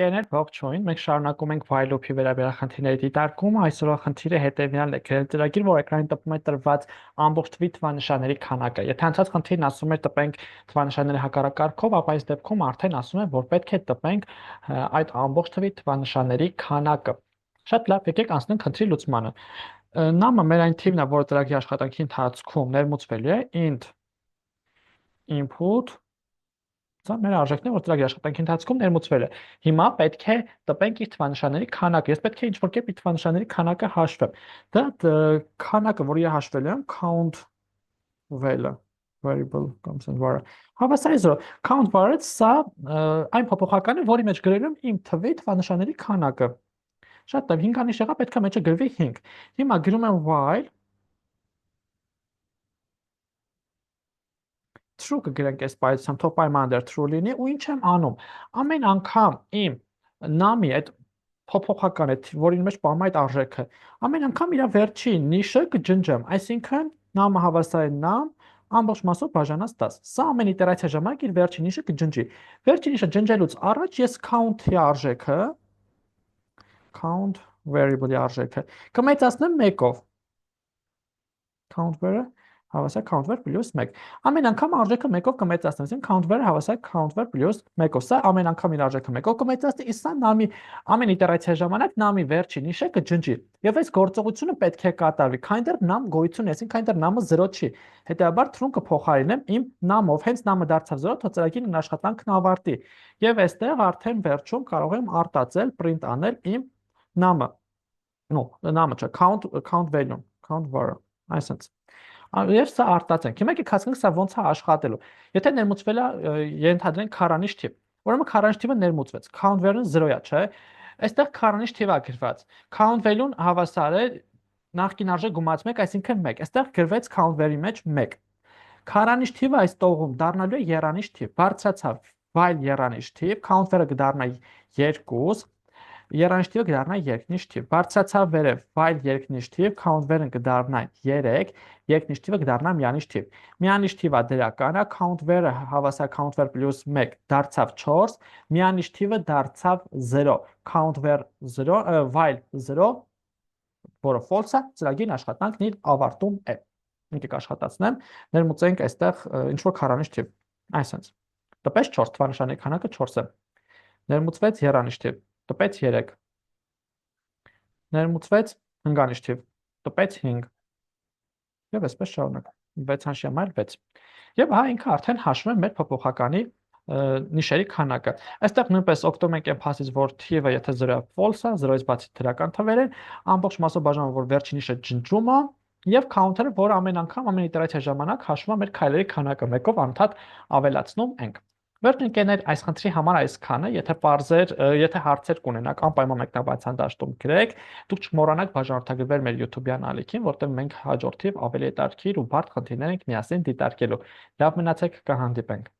ընկերներ, ողջույն։ Մենք շարունակում ենք while loop-ի վերաբերյալ խնդիրների դիտարկումը։ Այսօրվա խնդիրը հետևյալն է. գրել ծրագիր, որ էկրանին տպում է տրված ամբողջ թվի թվանշանների քանակը։ Եթե անցած խնդիրն ասում էր տպենք թվանշանների հակառակարգով, ապա այս դեպքում արդեն ասում է, որ պետք է տպենք այդ ամբողջ թվի թվանշանների քանակը։ Շատ լավ, եկեք անցնենք խնդրի լուծմանը։ Նամը մեր այն թիվն է, որը ծրագրի աշխատանքի ընթացքում ներմուծվելու է int input Սա մեր արժեքն է, որ ծրագրի աշխատանքի ընթացքում ներմուծվել է։ Հիմա պետք է տպենք իր թվանշանների քանակը։ Ես պետք է ինչ-որ կերպ իր թվանշանների քանակը հաշվեմ։ Դա քանակը, որ իր հաշվելու եմ, count vel-ը, variable constant var-ը։ Հավասար է 0։ Count var-ը սա այն փոփոխականն է, որի մեջ գրելու եմ իմ թվի թվանշանների քանակը։ Շատ լավ, 5-անիշ եղա, պետք է մեջը գրվի 5։ Հիմա գրում եմ while true կգրենք այս պայծությամբ, թող պայման դեր true լինի ու ինչ եմ անում։ Ամեն անգամ իմ նամի այդ փոփոխական է, որին մեջ պահում այդ արժեքը, ամեն անգամ իր վերջին նիշը կջնջեմ, այսինքն նամը հավասար է նամ ամբողջ մասով բաժանած 10։ Սա ամեն իտերացիա ժամանակ իր վերջին նիշը կջնջի։ Վերջին նիշը ջնջելուց առաջ ես count-ի արժեքը, count variable-ի արժեքը կմեծացնեմ 1-ով։ Count var-ը հավասար count var plus 1։ Ամեն անգամ արժեքը 1-ով կմեծացնեմ, այսինքն count var-ը հավասար count var plus 1-ով։ Սա ամեն անգամ իր արժեքը 1-ով կմեծացնի, իսկ սա նամի ամեն իտերացիա ժամանակ նամի վերջին նիշը կջնջի։ Եվ այս գործողությունը պետք է կատարվի, քանի դեռ նամ գոյություն ունի, այսինքն քանի դեռ նամը 0 չի։ Հետևաբար true կփոխարինեմ իմ նամով, հենց նամը դարձավ 0, թող ծրագիրն աշխատանքն ավարտի։ Եվ այստեղ արդեն վերջում կարող եմ արտածել, print անել իմ նամը։ Նամը չէ, count value-ն, count var-ը, այսինքն Եվ սա արտածենք։ Հիմա եկեք հասկանանք սա ոնց է աշխատելու։ Եթե ներմուծվել է ենթադրենք քառանիշ թիվ, ուրեմն քառանիշ թիվը ներմուծվեց։ Count value-ն 0-ա, չէ՞։ Այստեղ քառանիշ թիվ է գրված։ Count value-ն հավասար է նախկին արժեք գումարած 1, այսինքն 1։ Այստեղ գրվեց count value-ի մեջ 1։ Քառանիշ թիվը այս տողում դառնալու է եռանիշ թիվ։ Բարձրացավ while եռանիշ թիվ, count value-ը կդառնա 2, եռանիշ թիվը կդառնա երկնիշ թիվ։ Բարձրացավ վերև while երկնիշ թիվ, count value-ը կդառնա 3, երկնիշ թիվը կդառնա միանիշ թիվ։ Միանիշ թիվը դրական է, count var-ը հավասար count var plus 1 դարձավ 4, միանիշ թիվը դարձավ 0, count var 0, while 0, որը false է, ծրագիրն աշխատանքն իր ավարտում է։ Եկեք աշխատացնեմ, ներմուծենք այստեղ ինչ որ քառանիշ թիվ։ Այսինքն տպեց 4 թվանշանի քանակը 4 է։ Ներմուծվեց եռանիշ թիվ, տպեց 3։ Ներմուծվեց հնգանիշ թիվ, տպեց 5։ Եվ այսպես շարունակ 6-անշի համար 6։ Եվ հա ինքը արդեն հաշվում է մեր փոփոխականի նիշերի քանակը։ Այստեղ նույնպես օգտվում ենք այն փաստից, որ թիվը եթե 0-ը false է, 0-ից բացի դրական թվեր են, ամբողջ մասով բաժանվում, որ վերջին նիշը ջնջում է, եւ counter-ը, որը ամեն անգամ ամեն իտերացիա ժամանակ հաշվում է մեր քայլերի քանակը, մեկով անընդհատ ավելացնում ենք։ Վերջ ընկերներ, այս խնդրի համար այսքանը, եթե հարցեր կունենաք, անպայման մեկնաբանության դաշտում գրեք, դուք չմոռանաք բաժանորդագրվել մեր YouTube-յան ալիքին, որտեղ մենք հաջորդիվ ավելի հետաքրքիր ու բարդ խնդիրներ ենք միասին դիտարկելու։ Լավ մնացեք, կհանդիպենք։